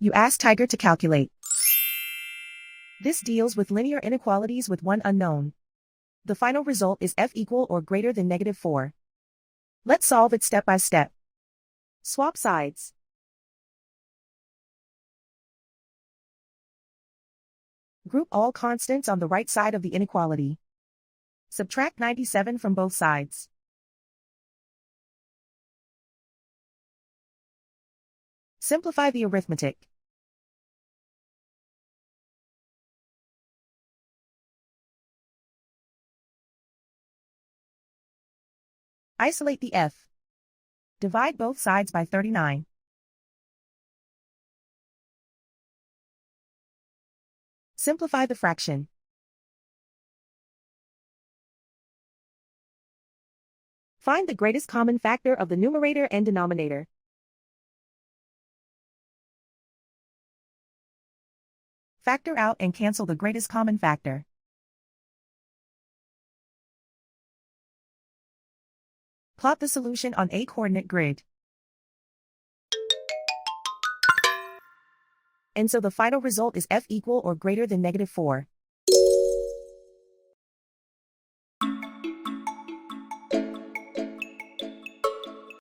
You ask Tiger to calculate. This deals with linear inequalities with one unknown. The final result is f equal or greater than -4. Let's solve it step by step. Swap sides. Group all constants on the right side of the inequality. Subtract 97 from both sides. Simplify the arithmetic. Isolate the f. Divide both sides by 39. Simplify the fraction. Find the greatest common factor of the numerator and denominator. Factor out and cancel the greatest common factor. Plot the solution on a coordinate grid. And so the final result is f equal or greater than -4.